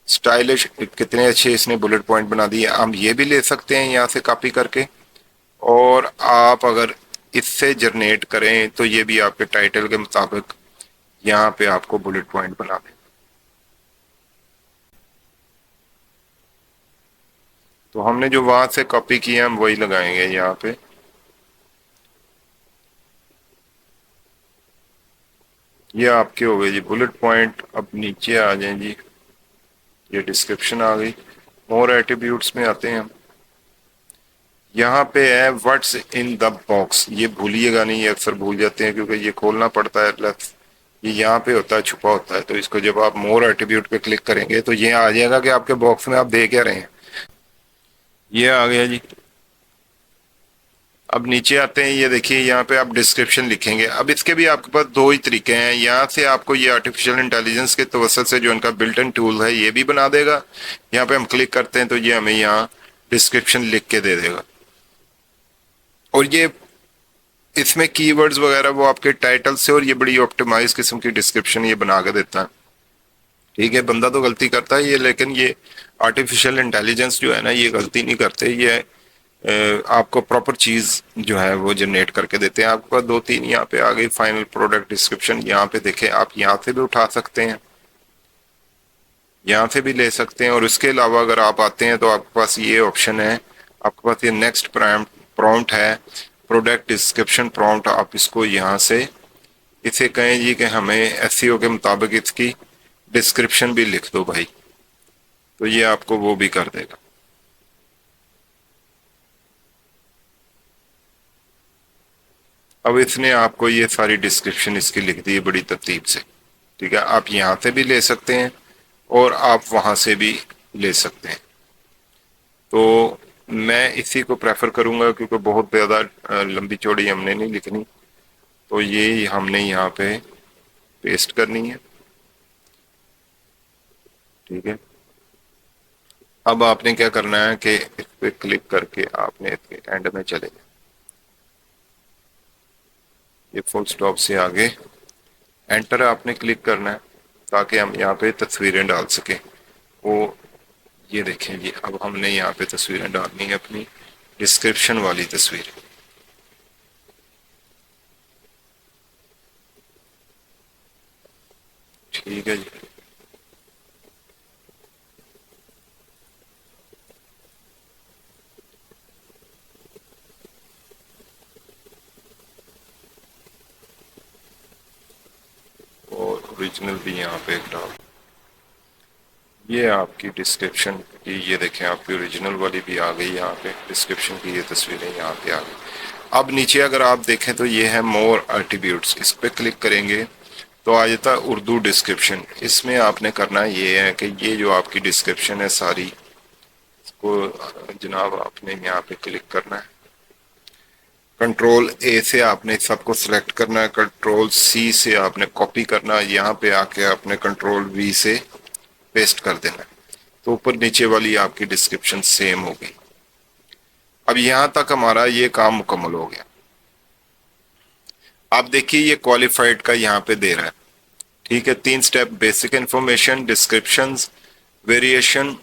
Stylish, कितने अच्छे इसने बुलेट पॉइंट बना दिए। हम ये भी ले सकते हैं यहाँ से कॉपी करके, और आप अगर इससे जनरेट करें तो ये भी आपके टाइटल के मुताबिक यहाँ पे आपको बुलेट पॉइंट बना दें। तो हमने जो वहां से कॉपी किया हम वही लगाएंगे यहाँ पे। ये आपके हो गए जी बुलेट पॉइंट। अब नीचे आ जाएं जी, ये डिस्क्रिप्शन आ गई। मोर एट्रीब्यूट्स में आते हैं हम, यहाँ पे है व्हाट्स इन द बॉक्स। ये भूलिएगा नहीं, ये अक्सर भूल जाते हैं क्योंकि ये खोलना पड़ता है, प्लस ये यहाँ पे होता है, छुपा होता है। तो इसको जब आप मोर एट्रीब्यूट पे क्लिक करेंगे तो ये आ जाएगा कि आपके बॉक्स में आप देख क्या रहे हैं। ये आ गया जी। अब नीचे आते हैं, ये देखिए यहाँ पे आप डिस्क्रिप्शन लिखेंगे। अब इसके भी आपके पास दो ही तरीके हैं। यहाँ से आपको ये आर्टिफिशियल इंटेलिजेंस के तवसत से जो इनका बिल्ट इन टूल है ये भी बना देगा। यहाँ पे हम क्लिक करते हैं तो ये हमें यहाँ डिस्क्रिप्शन लिख के दे देगा। और ये इसमें कीवर्ड्स वगैरह वो आपके टाइटल से, और ये बड़ी ऑप्टिमाइज किस्म की डिस्क्रिप्शन ये बना के देता है। ठीक है, बंदा तो गलती करता है ये, लेकिन ये आर्टिफिशियल इंटेलिजेंस जो है ना ये गलती नहीं करते, ये आपको प्रॉपर चीज जो है वो जनरेट करके देते हैं। आपके पास दो तीन यहाँ पे आ गई फाइनल प्रोडक्ट डिस्क्रिप्शन। यहाँ पे देखें, आप यहाँ से भी उठा सकते हैं, यहाँ से भी ले सकते हैं। और इसके अलावा अगर आप आते हैं तो आपके पास ये ऑप्शन है, आपके पास ये नेक्स्ट प्रॉम्प्ट है, प्रोडक्ट डिस्क्रिप्शन प्रॉम्प्ट। आप इसको यहाँ से इसे कहें जी कि हमें एसईओ के मुताबिक इसकी डिस्क्रिप्शन भी लिख दो भाई, तो ये आपको वो भी कर देगा। अब इसने आपको ये सारी डिस्क्रिप्शन इसकी लिख दी है बड़ी तरतीब से। ठीक है, आप यहाँ से भी ले सकते हैं और आप वहां से भी ले सकते हैं। तो मैं इसी को प्रेफर करूंगा क्योंकि बहुत ज़्यादा लंबी चौड़ी हमने नहीं लिखनी। तो ये हमने यहाँ पे पेस्ट करनी है। ठीक है, अब आपने क्या करना है कि इस पे क्लिक करके आपने इसके एंड में चले जाए, ये फुल स्टॉप से आगे एंटर आपने क्लिक करना है ताकि हम यहाँ पे तस्वीरें डाल सकें। वो ये देखें जी, अब हमने यहाँ पे तस्वीरें डालनी है अपनी डिस्क्रिप्शन वाली तस्वीर। ठीक है जी, और ओरिजिनल भी यहाँ पे एक डाल, ये आपकी डिस्क्रिप्शन की, ये देखें आपकी ओरिजिनल वाली भी आ गई यहाँ पे, डिस्क्रिप्शन की ये तस्वीरें यहाँ पे आ गई। अब नीचे अगर आप देखें तो ये है मोर एट्रीब्यूट्स, इस पे क्लिक करेंगे तो आ जाता है उर्दू डिस्क्रिप्शन। इसमें आपने करना ये है कि ये जो आपकी डिस्क्रिप्शन है सारी, इसको जनाब आपने यहाँ पे क्लिक करना है, कंट्रोल ए से आपने सबको सिलेक्ट करना है, कंट्रोल सी से आपने कॉपी करना है, यहाँ पे आके आपने कंट्रोल वी से पेस्ट कर देना है, तो ऊपर नीचे वाली आपकी डिस्क्रिप्शन सेम होगी। अब यहाँ तक हमारा ये काम मुकम्मल हो गया। आप देखिए ये क्वालिफाइड का यहाँ पे दे रहा है, ठीक है। 3 step, basic information, descriptions, variation,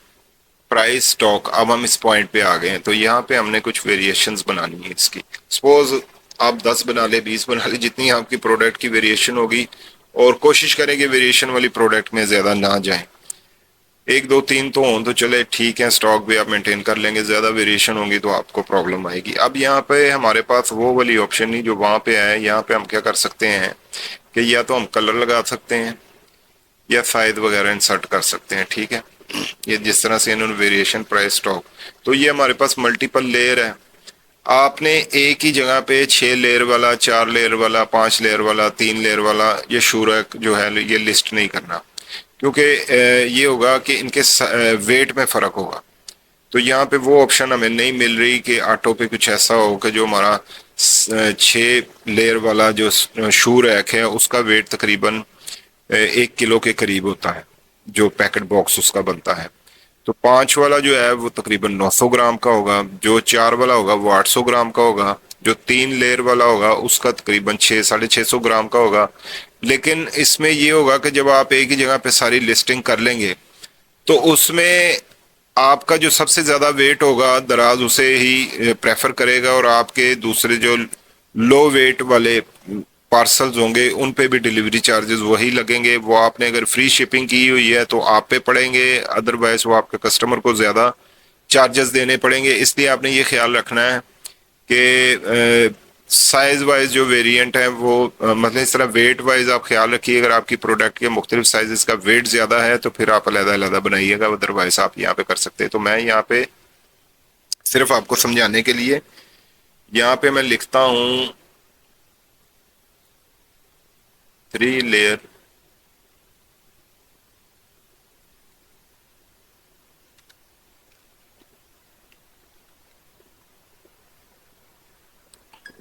price, stock. अब हम इस पॉइंट पे आ गए हैं, तो यहाँ पे हमने कुछ वेरिएशंस बनानी है इसकी। सपोज आप 10 बना ले, 20 बना ले, जितनी आपकी प्रोडक्ट की वेरिएशन होगी, और कोशिश करें कि वेरिएशन वाली प्रोडक्ट में ज्यादा ना जाए। 1 2 3 तो हो तो चले ठीक है, स्टॉक भी आप मेंटेन कर लेंगे, ज्यादा वेरिएशन होंगी तो आपको प्रॉब्लम आएगी। अब यहाँ पे हमारे पास वो वाली ऑप्शन नहीं जो वहां पे है। यहाँ पे हम क्या कर सकते हैं कि या तो हम कलर लगा सकते हैं या साइज वगैरह इंसर्ट कर सकते हैं, ठीक है। ये जिस तरह से इन्होंने वेरिएशन, प्राइस, स्टॉक, तो ये हमारे पास मल्टीपल लेयर है। आपने एक ही जगह पे 6 लेयर वाला, 4 लेयर वाला, 5 लेयर वाला, 3 लेयर वाला ये शूरक जो है ये लिस्ट नहीं करना, क्योंकि ये होगा कि इनके वेट में फर्क होगा। तो यहाँ पे वो ऑप्शन हमें नहीं मिल रही कि ऑटो पे कुछ ऐसा हो कि जो हमारा 6 लेयर वाला जो शू रैक है उसका वेट तकरीबन 1 किलो के करीब होता है, जो पैकेट बॉक्स उसका बनता है। तो 5 वाला जो है वो तकरीबन 900 ग्राम का होगा, जो 4 वाला होगा वो 800 ग्राम का होगा, जो 3 लेयर वाला होगा उसका तकरीबन 600-650 ग्राम का होगा। लेकिन इसमें ये होगा कि जब आप एक ही जगह पे सारी लिस्टिंग कर लेंगे तो उसमें आपका जो सबसे ज्यादा वेट होगा दराज उसे ही प्रेफर करेगा, और आपके दूसरे जो लो वेट वाले पार्सल्स होंगे उन पे भी डिलीवरी चार्जेस वही लगेंगे। वो आपने अगर फ्री शिपिंग की हुई है तो आप पे पड़ेंगे, अदरवाइज वो आपके कस्टमर को ज्यादा चार्जेस देने पड़ेंगे। इसलिए आपने ये ख्याल रखना है कि साइज वाइज जो वेरिएंट है वो मतलब इस तरह वेट वाइज आप ख्याल रखिए। अगर आपकी प्रोडक्ट के मुख्तलिफ साइजेस का वेट ज्यादा है तो फिर आप अलग अलग बनाइएगा, अदरवाइज आप यहाँ पे कर सकते हैं। तो मैं यहाँ पे सिर्फ आपको समझाने के लिए यहाँ पे मैं लिखता हूँ 3 लेयर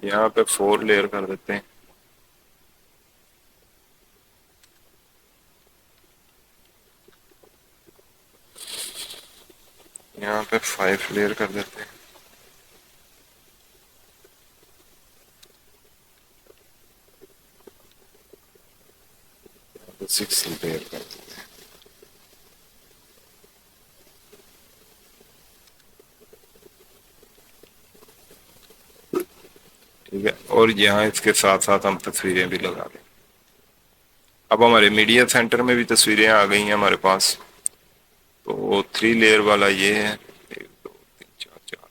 यहाँ पे 4 लेयर कर देते हैं, यहाँ पे 5 लेयर कर देते हैं, 6 लेयर कर देते हैं। ठीक है, और यहाँ इसके साथ साथ हम तस्वीरें भी लगा दें। अब हमारे मीडिया सेंटर में भी तस्वीरें आ गई हैं हमारे पास। तो 3 लेयर वाला ये है, 1 2 3 4 4।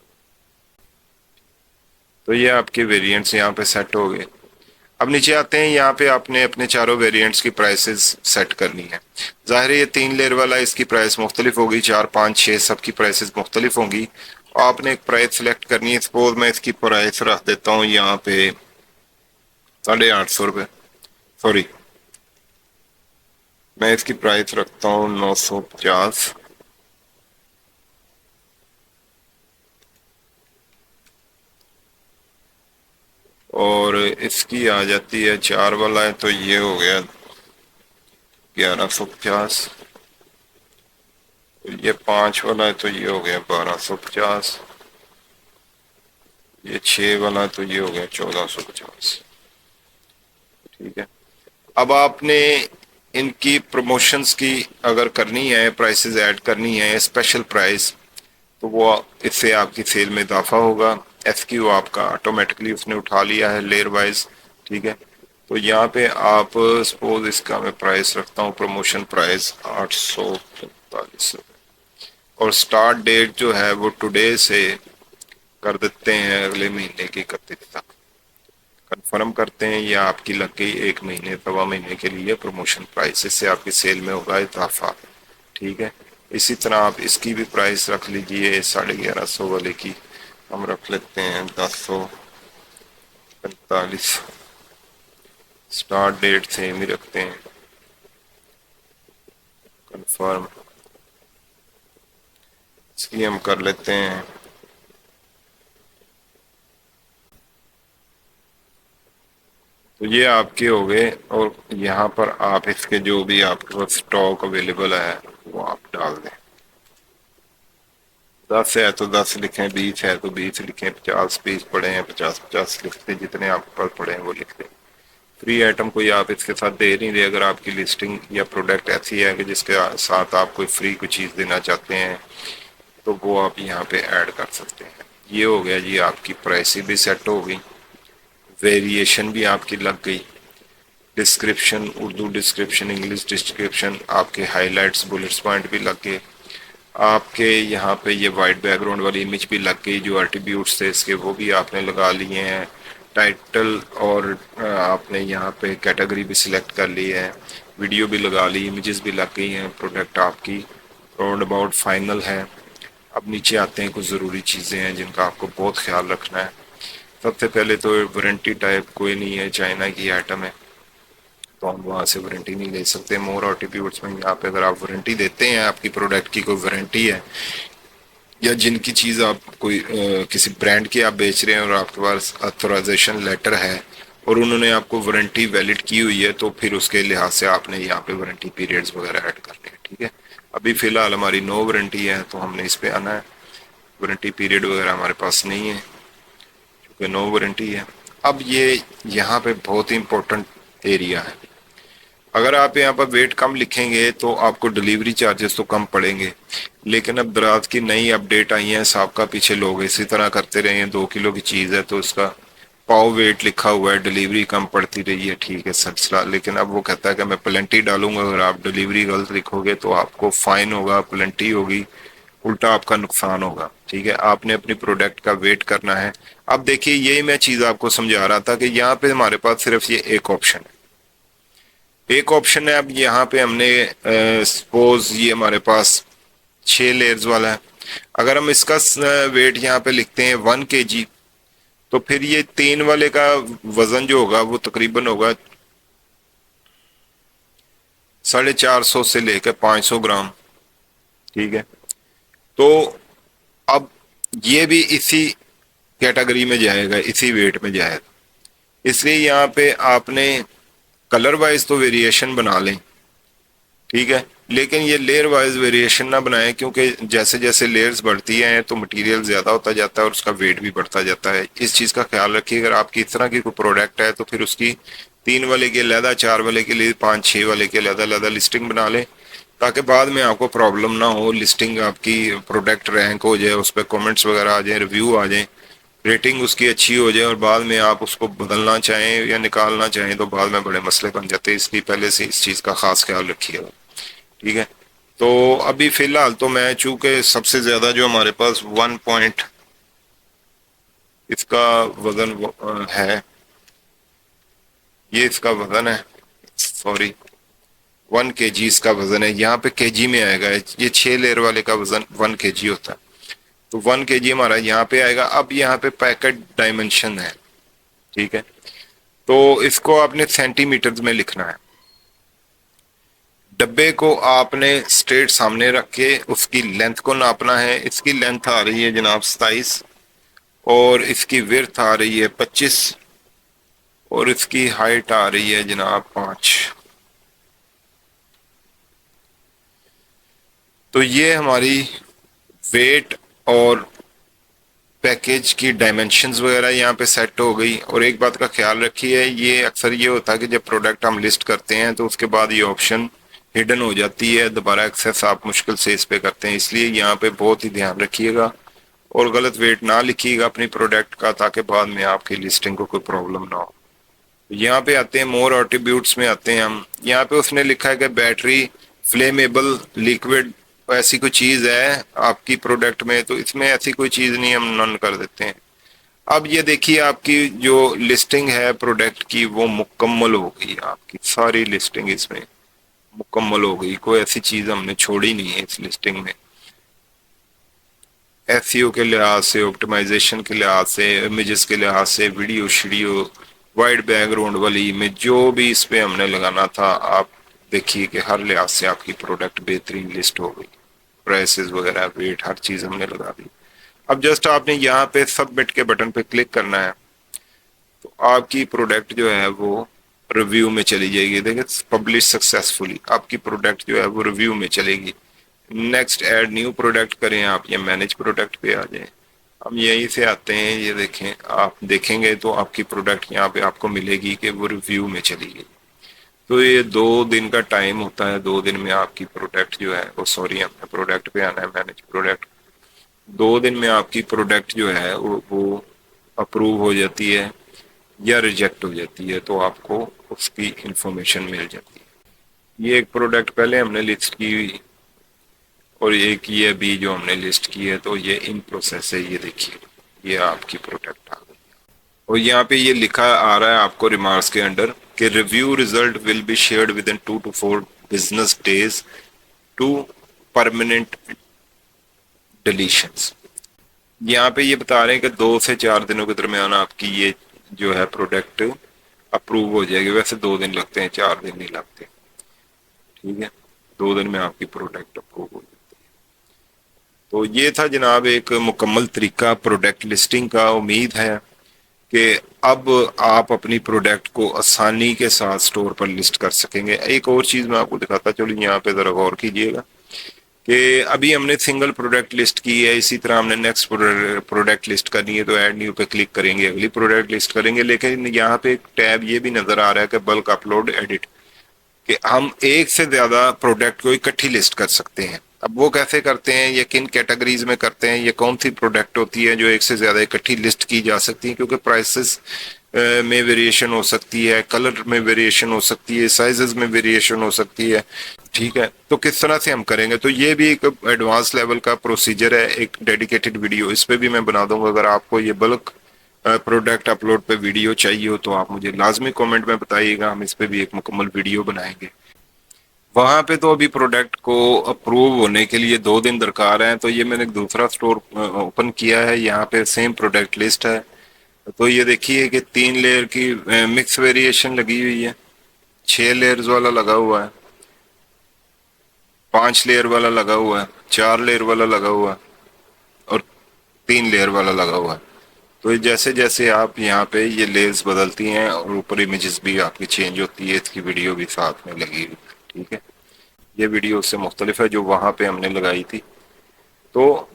तो ये आपके वेरिएंट्स यहाँ पे सेट हो गए। अब नीचे आते हैं, यहाँ पे आपने अपने चारों वेरिएंट्स की प्राइसेस सेट करनी है। जाहिर है ये 3 लेयर वाला, इसकी प्राइस मुख्तलिफ होगी, 4 5 6 सबकी प्राइसेस मुख्तलिफ होंगी। आपने एक प्राइस सेलेक्ट करनी है। सपोज मैं इसकी प्राइस रख देता हूँ यहाँ पे 850 रुपये, सॉरी मैं इसकी प्राइस रखता हूँ 950। और इसकी आ जाती है 4 वाला है तो ये हो गया 1150। तो ये 5 वाला है तो ये हो गया 1250, ये 6 वाला है तो ये हो गया 1450। ठीक है। अब आपने इनकी प्रमोशंस की अगर करनी है, प्राइसेस ऐड करनी है, स्पेशल प्राइस, तो वो इससे आपकी सेल में इजाफा होगा। एसक्यू आपका ऑटोमेटिकली उसने उठा लिया है लेयर वाइज। ठीक है। तो यहाँ पे आप सपोज इसका मैं प्राइस रखता हूँ, प्रमोशन प्राइस 845 और स्टार्ट डेट जो है वो टुडे से कर देते हैं अगले महीने की 31 तक। कंफर्म करते हैं, ये आपकी लग गई 1 महीने 1.25 महीने के लिए प्रमोशन प्राइस। इससे आपकी सेल में होगा इजाफा। ठीक है। इसी तरह आप इसकी भी प्राइस रख लीजिए, 1150 वाले की हम रख लेते हैं 1045। स्टार्ट डेट सेम ही रखते हैं, कंफर्म। इसकी हम कर लेते हैं तो ये आपके हो गए। और यहाँ पर आप इसके जो भी आपके पास स्टॉक अवेलेबल है वो आप डाल दें। 10 है तो 10 लिखें, 20 है तो 20 लिखें, 50 पीस पड़े हैं 50-50 लिखते, जितने आपके पास पड़े हैं वो लिखते। फ्री आइटम कोई आप इसके साथ दे नहीं रहे। अगर आपकी लिस्टिंग या प्रोडक्ट ऐसी है कि जिसके साथ आप कोई फ्री कोई चीज़ देना चाहते हैं तो वो आप यहाँ पे ऐड कर सकते हैं। ये हो गया जी, आपकी प्राइस भी सेट हो गई, वेरिएशन भी आपकी लग गई, description Urdu description, English description, आपके हाइलाइट्स बुलेट्स पॉइंट भी लग गए, आपके यहाँ पे ये वाइट बैकग्राउंड वाली इमेज भी लग गई, जो एट्रीब्यूट्स थे इसके वो भी आपने लगा लिए हैं, टाइटल और आपने यहाँ पे कैटेगरी भी सिलेक्ट कर ली है, वीडियो भी लगा ली, इमेजेस भी लग गई हैं, प्रोडक्ट आपकी राउंड अबाउट फाइनल है। अब नीचे आते हैं कुछ ज़रूरी चीज़ें हैं जिनका आपको बहुत ख्याल रखना है। सबसे पहले तो वारंटी टाइप कोई नहीं है, चाइना की आइटम है तो हम वहाँ से वारंटी नहीं ले सकते। मोर एट्रीब्यूट्स में यहाँ पे अगर आप वारंटी देते हैं, आपकी प्रोडक्ट की कोई वारंटी है या जिनकी चीज़ आप कोई किसी ब्रांड की आप बेच रहे हैं और आपके पास ऑथराइजेशन लेटर है और उन्होंने आपको वारंटी वैलिड की हुई है, तो फिर उसके लिहाज से आपने यहाँ पे वारंटी पीरियड्स वगैरह ऐड करने हैं। ठीक है। अभी फ़िलहाल हमारी नो वारंटी है तो हमने इस पर आना है। वारंटी पीरियड वगैरह हमारे पास नहीं है क्योंकि नो वारंटी है। अब ये यहाँ पे बहुत ही इम्पोर्टेंट एरिया है। अगर आप यहाँ पर वेट कम लिखेंगे तो आपको डिलीवरी चार्जेस तो कम पड़ेंगे, लेकिन अब दराज की नई अपडेट आई है, सबका पीछे लोग इसी तरह करते रहे हैं। 2 किलो की चीज़ है तो इसका पाव वेट लिखा हुआ है, डिलीवरी कम पड़ती रही है, ठीक है सिलसिला। लेकिन अब वो कहता है कि मैं प्लेंटी डालूंगा, अगर आप डिलीवरी गलत लिखोगे तो आपको फाइन होगा, प्लेंटी होगी, उल्टा आपका नुकसान होगा। ठीक है। आपने अपनी प्रोडक्ट का वेट करना है। अब देखिए, यही मैं चीज़ आपको समझा रहा था कि यहाँ पे हमारे पास सिर्फ ये एक ऑप्शन है, एक ऑप्शन है। अब यहाँ पे हमने सपोज ये हमारे पास 6 लेयर्स वाला है, अगर हम इसका वेट यहाँ पे लिखते हैं 1 kg, तो फिर ये 3 वाले का वजन जो होगा वो तकरीबन होगा 450 से लेकर 500 ग्राम। ठीक है। तो अब ये भी इसी कैटेगरी में जाएगा, इसी वेट में जाएगा। इसलिए यहाँ पे आपने कलर वाइज तो वेरिएशन बना लें, ठीक है, लेकिन ये लेयर वाइज वेरिएशन ना बनाएं, क्योंकि जैसे जैसे लेयर्स बढ़ती हैं तो मटेरियल ज़्यादा होता जाता है और उसका वेट भी बढ़ता जाता है। इस चीज़ का ख्याल रखिए। अगर आपकी इस तरह की कोई प्रोडक्ट है तो फिर उसकी 3 वाले के अलहदा, 4 वाले के लिए 5-6 वाले के अलहदा अलहदा लिस्टिंग बना लें, ताकि बाद में आपको प्रॉब्लम ना हो। लिस्टिंग आपकी प्रोडक्ट रैंक हो जाए, उस पर कॉमेंट्स वगैरह आ जाए, रिव्यू आ जाए, रेटिंग उसकी अच्छी हो जाए और बाद में आप उसको बदलना चाहें या निकालना चाहें तो बाद में बड़े मसले बन जाते हैं। इसलिए पहले से इस चीज़ का खास ख्याल रखिएगा। ठीक है। तो अभी फिलहाल तो मैं चूंकि सबसे ज्यादा जो हमारे पास 1 पॉइंट इसका वजन है, ये इसका वजन है, सॉरी 1 kg इसका वजन है, यहाँ पे केजी में आएगा। ये 6 लेयर वाले का वजन 1 kg होता है, तो 1 kg हमारा यहाँ पे आएगा। अब यहाँ पे पैकेट डायमेंशन है, ठीक है, तो इसको आपने सेंटीमीटर्स में लिखना है। डब्बे को आपने स्ट्रेट सामने रख के उसकी लेंथ को नापना है। इसकी लेंथ आ रही है जनाब 27 और इसकी विड्थ आ रही है 25 और इसकी हाइट आ रही है जनाब 5। तो ये हमारी वेट और पैकेज की डायमेंशंस वगैरह यहाँ पे सेट हो गई। और एक बात का ख्याल रखिए, ये अक्सर ये होता है कि जब प्रोडक्ट हम लिस्ट करते हैं तो उसके बाद ये ऑप्शन हिडन हो जाती है, दोबारा एक्सेस आप मुश्किल से इस पे करते हैं। इसलिए यहाँ पे बहुत ही ध्यान रखिएगा और गलत वेट ना लिखिएगा अपनी प्रोडक्ट का, ताकि बाद में आपकी लिस्टिंग को कोई प्रॉब्लम ना हो। यहाँ पे आते हैं मोर एट्रीब्यूट्स में आते हैं हम। यहाँ पे उसने लिखा है कि बैटरी फ्लेमेबल लिक्विड, ऐसी कोई चीज है आपकी प्रोडक्ट में, तो इसमें ऐसी कोई चीज नहीं, हम नन कर देते हैं। अब ये देखिए आपकी जो लिस्टिंग है प्रोडक्ट की वो मुकम्मल हो गई, आपकी सारी लिस्टिंग इसमें मुकम्मल हो गई, कोई ऐसी चीज हमने छोड़ी नहीं है इस लिस्टिंग में। एसईओ के लिहाज से, ऑप्टिमाइजेशन के लिहाज से, इमेजेस के लिहाज से, वीडियो शीडियो, वाइड बैकग्राउंड वाली इमेज, जो भी इस पे हमने लगाना था, आप देखिए कि हर लिहाज से आपकी प्रोडक्ट बेहतरीन लिस्ट हो गई। प्राइसेस वगैरह, वेट, हर चीज हमने लगा दी। अब जस्ट आपने यहाँ पे सबमिट के बटन पे क्लिक करना है तो आपकी प्रोडक्ट जो है वो रिव्यू में चली जाएगी। देखिए पब्लिश सक्सेसफुली, आपकी प्रोडक्ट जो है वो रिव्यू में चलेगी। नेक्स्ट ऐड न्यू प्रोडक्ट करें आप, ये मैनेज प्रोडक्ट पे आ जाए। हम यहीं से आते हैं, ये देखें, आप देखेंगे तो आपकी प्रोडक्ट यहाँ पे आपको मिलेगी कि वो रिव्यू में चली गई। तो ये 2 दिन का टाइम होता है, 2 दिन में आपकी प्रोडक्ट जो है वो, सॉरी हमने प्रोडक्ट पे आना है, मैनेज प्रोडक्ट। 2 दिन में आपकी प्रोडक्ट जो है वो अप्रूव हो जाती है या रिजेक्ट हो जाती है, तो आपको उसकी इंफॉर्मेशन मिल जाती है। ये एक प्रोडक्ट पहले हमने लिस्ट की हुई और एक ये अभी जो हमने लिस्ट की है, तो ये इन प्रोसेस है। ये देखिए ये आपकी प्रोडक्ट आ गई और यहाँ पे ये लिखा आ रहा है आपको रिमार्क्स के अंडर कि review result will be shared within 2 to 4 business days to permanent deletions. यहाँ पे ये बता रहे हैं कि 2 से 4 दिनों के दरमियान आपकी ये जो है प्रोडक्ट अप्रूव हो जाएगी। वैसे 2 दिन लगते हैं, 4 दिन नहीं लगते, ठीक है। 2 दिन में आपकी प्रोडक्ट अप्रूव हो जाती है। तो ये था जनाब एक मुकम्मल तरीका प्रोडक्ट लिस्टिंग का। उम्मीद है कि अब आप अपनी प्रोडक्ट को आसानी के साथ स्टोर पर लिस्ट कर सकेंगे। एक और चीज मैं आपको दिखाता चलूँ, यहाँ पे जरा गौर कीजिएगा कि अभी हमने सिंगल प्रोडक्ट लिस्ट की है, इसी तरह हमने नेक्स्ट प्रोडक्ट लिस्ट करनी है तो ऐड न्यू पे क्लिक करेंगे, अगली प्रोडक्ट लिस्ट करेंगे। लेकिन यहाँ पे एक टैब ये भी नजर आ रहा है कि बल्क अपलोड एडिट, कि हम एक से ज्यादा प्रोडक्ट को इकट्ठी लिस्ट कर सकते हैं। अब वो कैसे करते हैं, ये किन कैटेगरीज में करते हैं, ये कौन सी प्रोडक्ट होती है जो एक से ज्यादा इकट्ठी लिस्ट की जा सकती है, क्योंकि प्राइसेस में वेरिएशन हो सकती है, कलर में वेरिएशन हो सकती है, साइजेस में वेरिएशन हो सकती है, ठीक है। तो किस तरह से हम करेंगे, तो ये भी एक एडवांस लेवल का प्रोसीजर है, एक डेडिकेटेड वीडियो इस पे भी मैं बना दूंगा। अगर आपको ये बल्क प्रोडक्ट अपलोड पे वीडियो चाहिए हो तो आप मुझे लाजमी कमेंट में बताइएगा, हम इस पे भी एक मुकम्मल वीडियो बनाएंगे। वहां पे तो अभी प्रोडक्ट को अप्रूव होने के लिए 2 दिन दरकार है। तो ये मैंने एक दूसरा स्टोर ओपन किया है, यहाँ पे सेम प्रोडक्ट लिस्ट है। तो ये देखिए कि 3 लेयर की मिक्स वेरिएशन लगी हुई है, 6 लेयर्स वाला लगा हुआ है, 5 लेयर वाला लगा हुआ है, 4 लेयर वाला लगा हुआ है और 3 लेयर वाला लगा हुआ है। तो ये जैसे जैसे आप यहाँ पे ये लेयर्स बदलती हैं और ऊपर इमेजेस भी आपकी चेंज होती है, इसकी वीडियो भी साथ में लगी हुई, ठीक है। ये वीडियो उससे मुख्तलिफ है जो वहां पे हमने लगाई थी। तो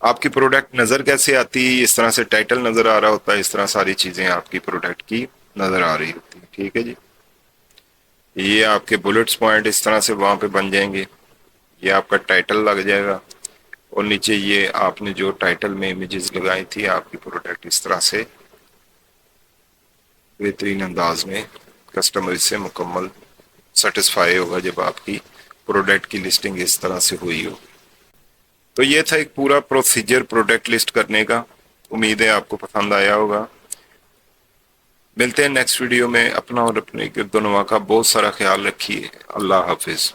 आपकी प्रोडक्ट नजर कैसे आती है, इस तरह से टाइटल नजर आ रहा होता है, इस तरह सारी चीजें आपकी प्रोडक्ट की नजर आ रही होती है, ठीक है जी। ये आपके बुलेट्स पॉइंट इस तरह से वहां पे बन जाएंगे, ये आपका टाइटल लग जाएगा और नीचे ये आपने जो टाइटल में इमेजेस लगाई थी, आपकी प्रोडक्ट इस तरह से बेहतरीन अंदाज में कस्टमर इससे मुकम्मल सेटिस्फाई होगा जब आपकी प्रोडक्ट की लिस्टिंग इस तरह से हुई हो। तो ये था एक पूरा प्रोसीजर प्रोडक्ट लिस्ट करने का। उम्मीद है आपको पसंद आया होगा। मिलते हैं नेक्स्ट वीडियो में। अपना और अपने गिरदोनवा का बहुत सारा ख्याल रखिए। अल्लाह हाफिज।